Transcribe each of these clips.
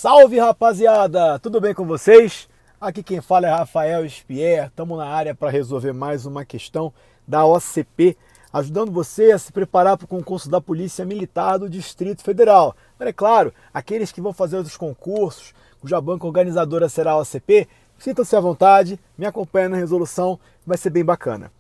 Salve, rapaziada! Tudo bem com vocês? Aqui quem fala é Rafael Spier. Estamos na área para resolver mais uma questão da OCP, ajudando você a se preparar para o concurso da Polícia Militar do Distrito Federal. Mas é claro, aqueles que vão fazer outros concursos, cuja banca organizadora será a OCP, sintam-se à vontade, me acompanhem na resolução, vai ser bem bacana.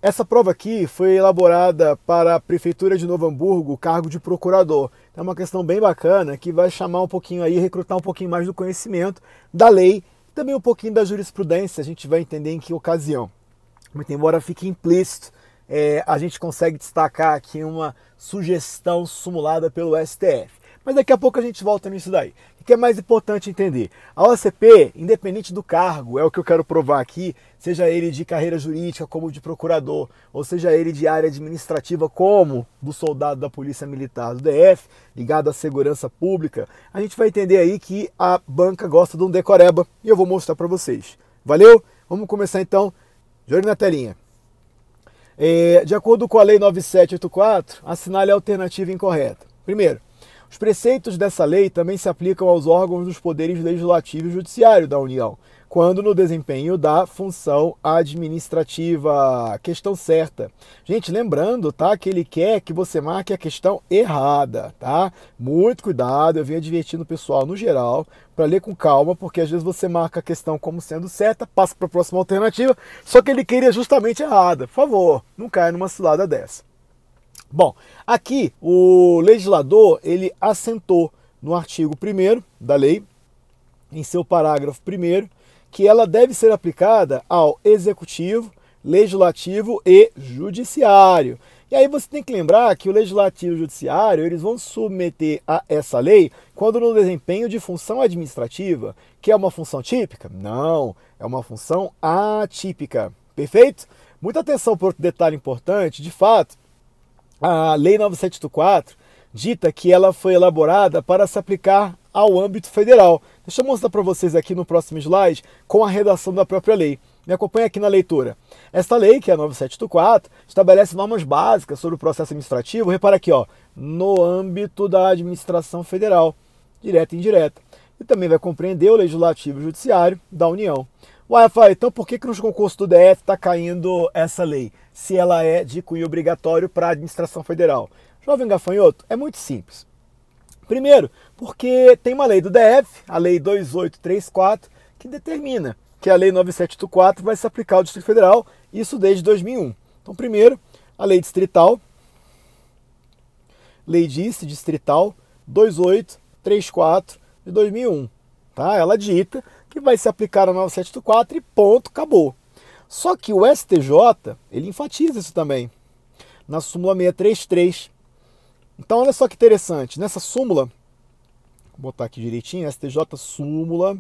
Essa prova aqui foi elaborada para a Prefeitura de Novo Hamburgo, o cargo de procurador. É uma questão bem bacana que vai chamar um pouquinho aí, recrutar um pouquinho mais do conhecimento da lei, também um pouquinho da jurisprudência, a gente vai entender em que ocasião. Muito embora fique implícito, a gente consegue destacar aqui uma sugestão sumulada pelo STF. Mas daqui a pouco a gente volta nisso daí. O que é mais importante entender? A OCP, independente do cargo, é o que eu quero provar aqui, seja ele de carreira jurídica como de procurador, ou seja ele de área administrativa como do soldado da Polícia Militar do DF, ligado à segurança pública, a gente vai entender aí que a banca gosta de um decoreba e eu vou mostrar para vocês. Valeu? Vamos começar então. De olho na telinha. De acordo com a Lei 9784, assinale a alternativa incorreta. Primeiro, os preceitos dessa lei também se aplicam aos órgãos dos poderes legislativo e judiciário da União, quando no desempenho da função administrativa. Questão certa. Gente, lembrando, tá, que ele quer que você marque a questão errada, tá? Muito cuidado, eu venho advertindo o pessoal no geral para ler com calma, porque às vezes você marca a questão como sendo certa, passa para a próxima alternativa, só que ele queria justamente errada. Por favor, não caia numa cilada dessa. Bom, aqui o legislador ele assentou no artigo 1º da lei, em seu parágrafo 1º, que ela deve ser aplicada ao executivo, legislativo e judiciário. E aí você tem que lembrar que o legislativo e o judiciário eles vão submeter a essa lei quando no desempenho de função administrativa, que é uma função típica? Não, é uma função atípica. Perfeito? Muita atenção por outro detalhe importante, de fato, a Lei 9784 dita que ela foi elaborada para se aplicar ao âmbito federal. Deixa eu mostrar para vocês aqui no próximo slide com a redação da própria lei. Me acompanha aqui na leitura. Esta lei, que é a 9784, estabelece normas básicas sobre o processo administrativo, repara aqui, ó, no âmbito da administração federal, direta e indireta. E também vai compreender o legislativo e o judiciário da União. Ué, Rafael, então por que nos concursos do DF está caindo essa lei, se ela é de cunho obrigatório para a administração federal? Jovem gafanhoto, é muito simples. Primeiro, porque tem uma lei do DF, a Lei 2834, que determina que a Lei 9784 vai se aplicar ao Distrito Federal, isso desde 2001. Então, primeiro, a Lei Distrital, Lei Distrital 2834 de 2001. Tá? Ela dita que vai se aplicar a 9784 e ponto, acabou. Só que o STJ, ele enfatiza isso também, na súmula 633. Então, olha só que interessante, nessa súmula, vou botar aqui direitinho, STJ súmula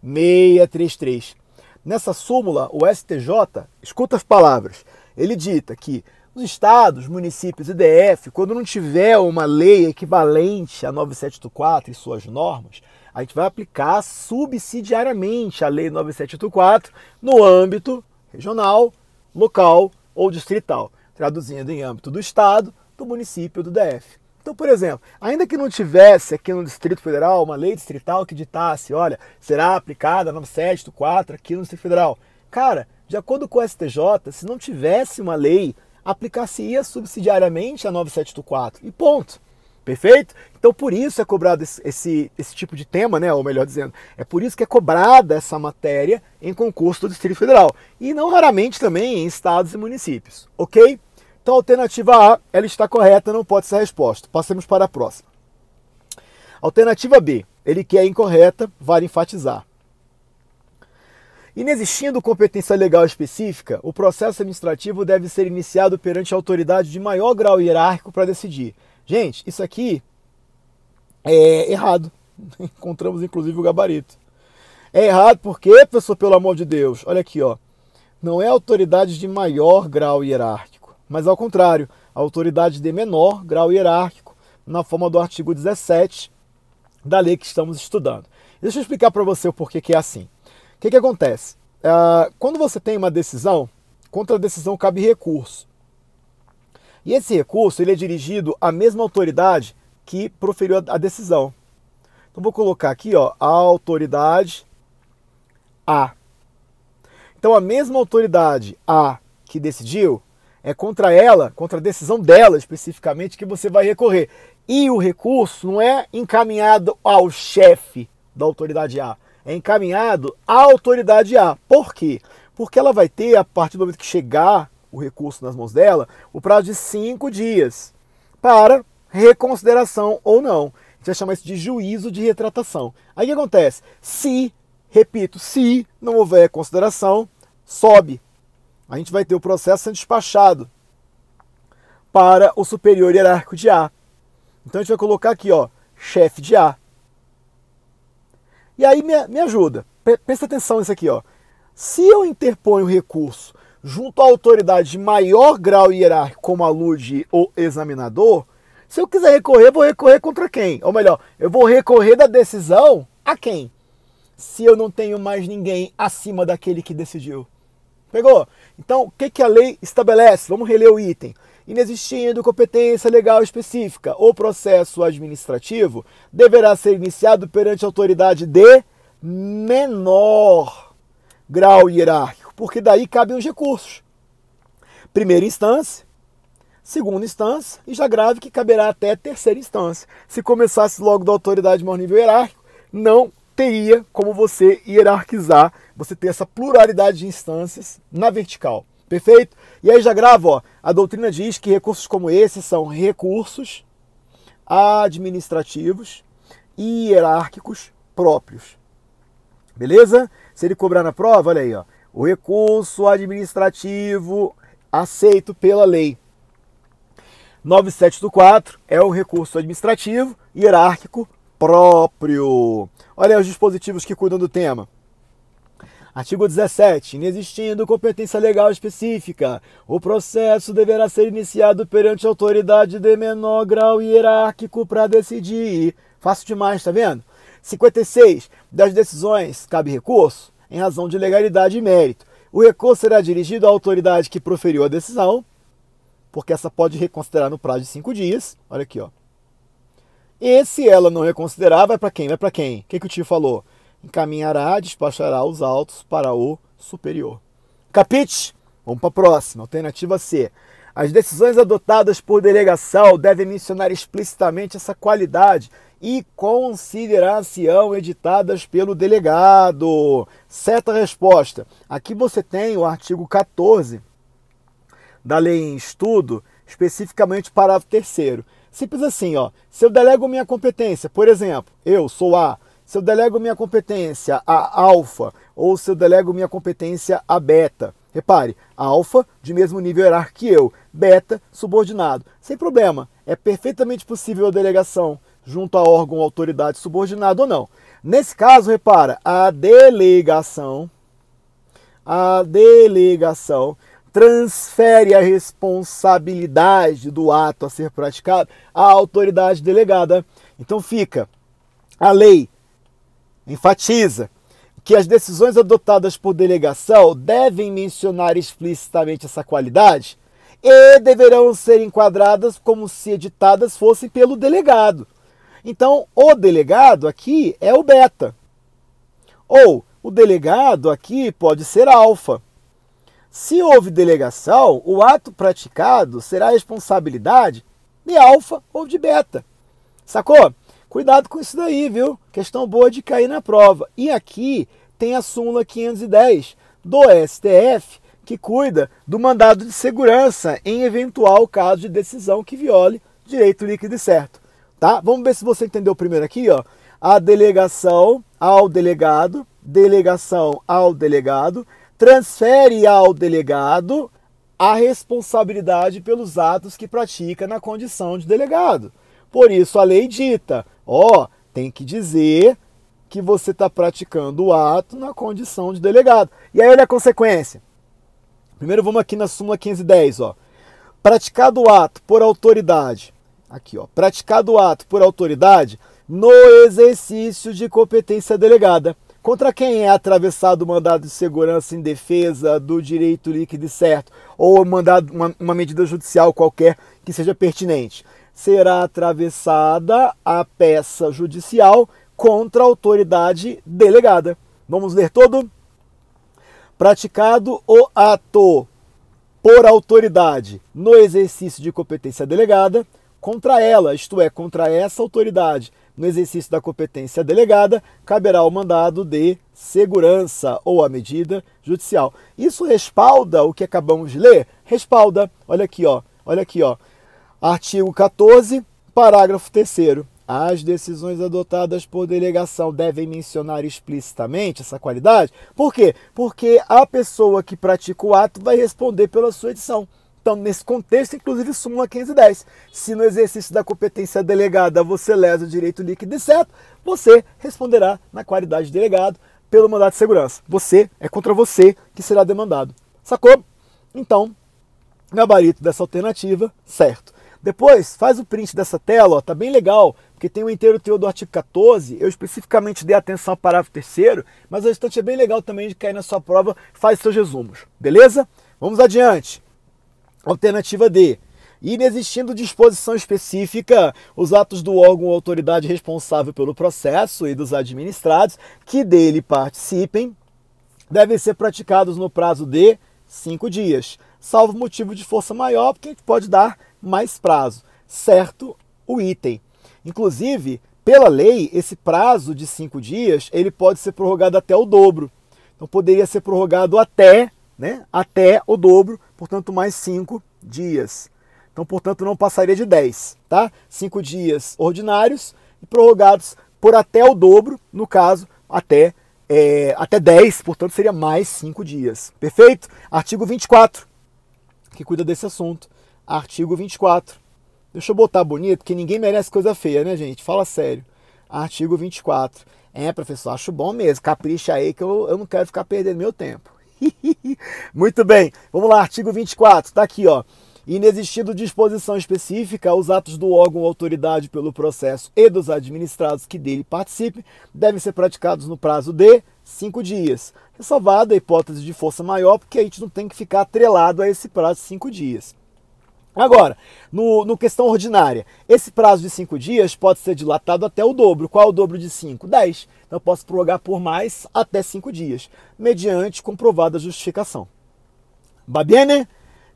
633. Nessa súmula, o STJ, escuta as palavras, ele dita que os estados, municípios e DF, quando não tiver uma lei equivalente a 9784 e suas normas, a gente vai aplicar subsidiariamente a Lei 9784 no âmbito regional, local ou distrital, traduzindo em âmbito do estado, do município, do DF. Então, por exemplo, ainda que não tivesse aqui no Distrito Federal uma lei distrital que ditasse, olha, será aplicada a 9784 aqui no Distrito Federal. Cara, de acordo com o STJ, se não tivesse uma lei, aplicar-se-ia subsidiariamente a 9784 e ponto. Perfeito? Então por isso é cobrado esse tipo de tema, né? Ou melhor dizendo, é por isso que é cobrada essa matéria em concurso do Distrito Federal. E não raramente também em estados e municípios. Ok? Então a alternativa A, ela está correta, não pode ser a resposta. Passemos para a próxima. Alternativa B, ele quer incorreta, vale enfatizar. Inexistindo competência legal específica, o processo administrativo deve ser iniciado perante a autoridade de maior grau hierárquico para decidir. Gente, isso aqui é errado. Encontramos inclusive o gabarito. É errado porque, professor, pelo amor de Deus, olha aqui, ó. Não é autoridade de maior grau hierárquico, mas ao contrário, a autoridade de menor grau hierárquico, na forma do artigo 17 da lei que estamos estudando. Deixa eu explicar para você o porquê que é assim. O que acontece? Quando você tem uma decisão, contra a decisão cabe recurso. E esse recurso ele é dirigido à mesma autoridade que proferiu a decisão. Então vou colocar aqui, ó, a autoridade A. Então a mesma autoridade A que decidiu, é contra ela, contra a decisão dela especificamente, que você vai recorrer. E o recurso não é encaminhado ao chefe da autoridade A, é encaminhado à autoridade A. Por quê? Porque ela vai ter, a partir do momento que chegar o recurso nas mãos dela, o prazo de 5 dias para reconsideração ou não. A gente vai chamar isso de juízo de retratação. Aí o que acontece? Se, repito, se não houver consideração, sobe. A gente vai ter o processo sendo despachado para o superior hierárquico de A. Então a gente vai colocar aqui, ó, chefe de A. E aí me ajuda. Presta atenção nisso aqui, ó. Se eu interponho o recurso junto à autoridade de maior grau hierárquico, como alude o examinador, se eu quiser recorrer, vou recorrer contra quem? Ou melhor, eu vou recorrer da decisão a quem? Se eu não tenho mais ninguém acima daquele que decidiu. Pegou? Então, o que a lei estabelece? Vamos reler o item. Inexistindo competência legal específica, o processo administrativo deverá ser iniciado perante a autoridade de menor grau hierárquico, porque daí cabem os recursos. Primeira instância, segunda instância e já grave que caberá até terceira instância. Se começasse logo da autoridade de maior nível hierárquico, não teria como você hierarquizar, você ter essa pluralidade de instâncias na vertical. Perfeito? E aí já gravo, ó, a doutrina diz que recursos como esses são recursos administrativos e hierárquicos próprios. Beleza? Se ele cobrar na prova, olha aí, ó, o recurso administrativo aceito pela lei. 97/4 é o recurso administrativo e hierárquico próprio. Olha aí os dispositivos que cuidam do tema. Artigo 17. Inexistindo competência legal específica, o processo deverá ser iniciado perante a autoridade de menor grau hierárquico para decidir. Fácil demais, tá vendo? 56. Das decisões cabe recurso em razão de legalidade e mérito. O recurso será dirigido à autoridade que proferiu a decisão, porque essa pode reconsiderar no prazo de 5 dias. Olha aqui, ó. E se ela não reconsiderar, vai para quem? Vai para quem? O que o tio falou? Encaminhará, despachará os autos para o superior. Capite? Vamos para a próxima. Alternativa C. As decisões adotadas por delegação devem mencionar explicitamente essa qualidade e considerar-se-ão editadas pelo delegado. Certa resposta. Aqui você tem o artigo 14 da lei em estudo, especificamente parágrafo 3º. Simples assim, ó. Se eu delego minha competência, por exemplo, eu sou A, se eu delego minha competência a alfa ou se eu delego minha competência a beta. Repare, alfa de mesmo nível hierárquico que eu, beta subordinado. Sem problema, é perfeitamente possível a delegação junto a órgão ou autoridade subordinado ou não. Nesse caso, repara, a delegação transfere a responsabilidade do ato a ser praticado à autoridade delegada. Então fica, a lei enfatiza que as decisões adotadas por delegação devem mencionar explicitamente essa qualidade e deverão ser enquadradas como se editadas fossem pelo delegado. Então, o delegado aqui é o beta. Ou o delegado aqui pode ser alfa. Se houve delegação, o ato praticado será a responsabilidade de alfa ou de beta. Sacou? Cuidado com isso daí, viu? Questão boa de cair na prova. E aqui tem a súmula 510 do STF, que cuida do mandado de segurança em eventual caso de decisão que viole direito líquido e certo. Tá? Vamos ver se você entendeu primeiro aqui, ó. A delegação ao delegado, transfere ao delegado a responsabilidade pelos atos que pratica na condição de delegado. Por isso a lei dita, ó, tem que dizer que você está praticando o ato na condição de delegado. E aí olha a consequência. Primeiro vamos aqui na súmula 510, ó. Praticado o ato por autoridade, aqui, ó, praticado o ato por autoridade no exercício de competência delegada. Contra quem é atravessado o mandado de segurança em defesa do direito líquido e certo, ou mandado uma medida judicial qualquer que seja pertinente? Será atravessada a peça judicial contra a autoridade delegada. Vamos ler todo? Praticado o ato por autoridade no exercício de competência delegada contra ela, isto é, contra essa autoridade no exercício da competência delegada, caberá o mandado de segurança ou a medida judicial. Isso respalda o que acabamos de ler? Respalda. Olha aqui, ó. Olha aqui, ó. Artigo 14, parágrafo 3º. As decisões adotadas por delegação devem mencionar explicitamente essa qualidade. Por quê? Porque a pessoa que pratica o ato vai responder pela sua edição. Então, nesse contexto, inclusive, súmula 510. Se no exercício da competência delegada você lesa o direito líquido e certo, você responderá na qualidade de delegado pelo mandado de segurança. É contra você que será demandado. Sacou? Então, gabarito dessa alternativa, certo. Depois, faz o print dessa tela, ó, tá bem legal, porque tem o inteiro teor do artigo 14, eu especificamente dei atenção ao parágrafo 3º, mas o restante é bem legal também de cair na sua prova, faz seus resumos, beleza? Vamos adiante. Alternativa D. Inexistindo disposição específica, os atos do órgão ou autoridade responsável pelo processo e dos administrados que dele participem devem ser praticados no prazo de 5 dias, salvo motivo de força maior, porque a gente pode dar mais prazo, certo o item. Inclusive, pela lei, esse prazo de 5 dias, ele pode ser prorrogado até o dobro. Então, poderia ser prorrogado até o dobro, portanto, mais 5 dias. Então, portanto, não passaria de 10, tá? 5 dias ordinários e prorrogados por até o dobro, no caso, até 10, portanto, seria mais 5 dias. Perfeito? Artigo 24, que cuida desse assunto. Artigo 24. Deixa eu botar bonito, porque ninguém merece coisa feia, né, gente? Fala sério. Artigo 24. Professor, acho bom mesmo. Capricha aí que eu não quero ficar perdendo meu tempo. Muito bem. Vamos lá, artigo 24. Tá aqui, ó. Inexistindo disposição específica, os atos do órgão ou autoridade pelo processo e dos administrados que dele participem devem ser praticados no prazo de 5 dias. Ressalvada a hipótese de força maior, porque a gente não tem que ficar atrelado a esse prazo de 5 dias. Agora, no questão ordinária, esse prazo de 5 dias pode ser dilatado até o dobro. Qual é o dobro de 5? 10. Então, eu posso prorrogar por mais até 5 dias, mediante comprovada justificação. Va bene?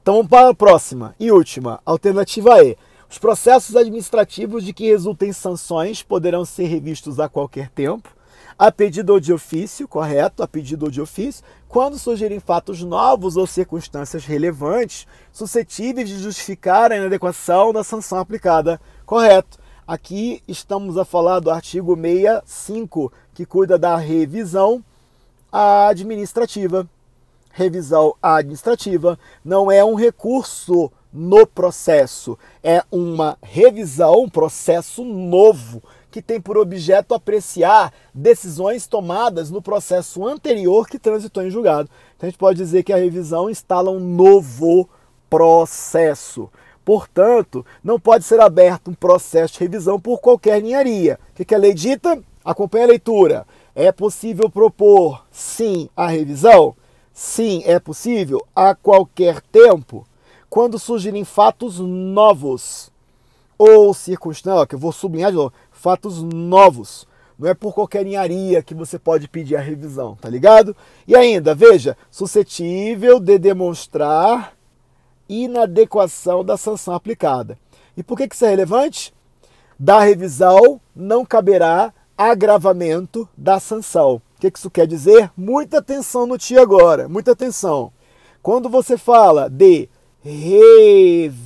Então, vamos para a próxima e última. Alternativa E. Os processos administrativos de que resultem sanções poderão ser revistos a qualquer tempo, a pedido ou de ofício, correto? A pedido ou de ofício, quando surgirem fatos novos ou circunstâncias relevantes suscetíveis de justificar a inadequação da sanção aplicada, correto? Aqui estamos a falar do artigo 65, que cuida da revisão administrativa. Revisão administrativa não é um recurso no processo, é uma revisão, um processo novo, que tem por objeto apreciar decisões tomadas no processo anterior que transitou em julgado. Então a gente pode dizer que a revisão instala um novo processo. Portanto, não pode ser aberto um processo de revisão por qualquer ninharia. O que a lei dita? Acompanhe a leitura. É possível propor, sim, a revisão? Sim, é possível a qualquer tempo, quando surgirem fatos novos ou circunstâncias, que eu vou sublinhar de novo, fatos novos. Não é por qualquer ninharia que você pode pedir a revisão, tá ligado? E ainda, veja, suscetível de demonstrar inadequação da sanção aplicada. E por que isso é relevante? Da revisão não caberá agravamento da sanção. O que isso quer dizer? Muita atenção no tio agora, muita atenção. Quando você fala de revisão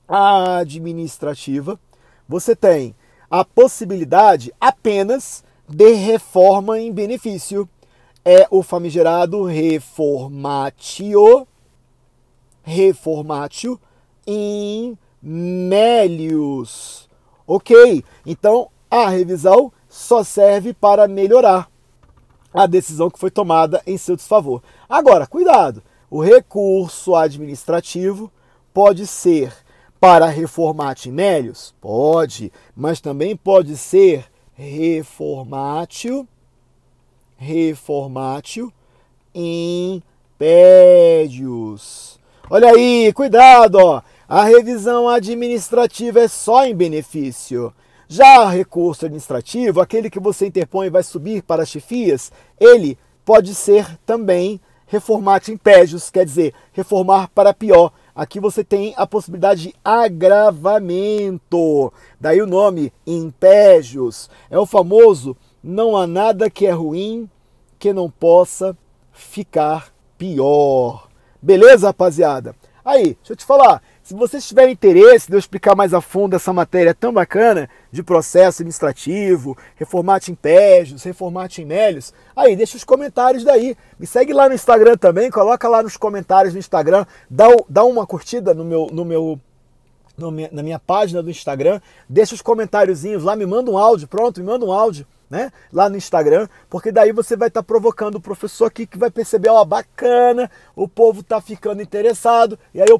administrativa, você tem a possibilidade apenas de reforma em benefício. É o famigerado reformatio in melius. Ok? Então, a revisão só serve para melhorar a decisão que foi tomada em seu desfavor. Agora, cuidado! O recurso administrativo pode ser para reformatio in melius? Pode, mas também pode ser reformatio in pedius. Olha aí, cuidado, ó. A revisão administrativa é só em benefício. Já recurso administrativo, aquele que você interpõe e vai subir para as chefias, ele pode ser também reformate impégios, quer dizer, reformar para pior. Aqui você tem a possibilidade de agravamento. Daí o nome, impégios. É o famoso não há nada que é ruim que não possa ficar pior. Beleza, rapaziada? Aí, deixa eu te falar, se vocês tiverem interesse de eu explicar mais a fundo essa matéria tão bacana de processo administrativo, reformate impégios, reformate imélios, aí deixa os comentários daí. Me segue lá no Instagram também, coloca lá nos comentários no Instagram, dá uma curtida na minha página do Instagram, deixa os comentáriozinhos lá, me manda um áudio, pronto, me manda um áudio, né, lá no Instagram, porque daí você vai estar provocando o professor aqui que vai perceber, ó, bacana, o povo tá ficando interessado, e aí eu,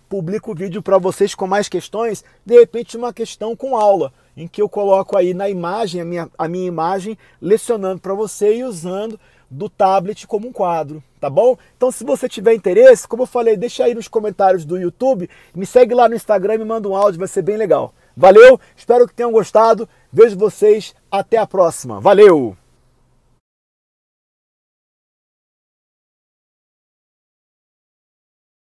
publico o vídeo para vocês com mais questões, de repente uma questão com aula, em que eu coloco aí na imagem, a minha imagem, lecionando para você e usando do tablet como um quadro, tá bom? Então se você tiver interesse, como eu falei, deixa aí nos comentários do YouTube, me segue lá no Instagram e me manda um áudio, vai ser bem legal. Valeu, espero que tenham gostado, vejo vocês, até a próxima, valeu!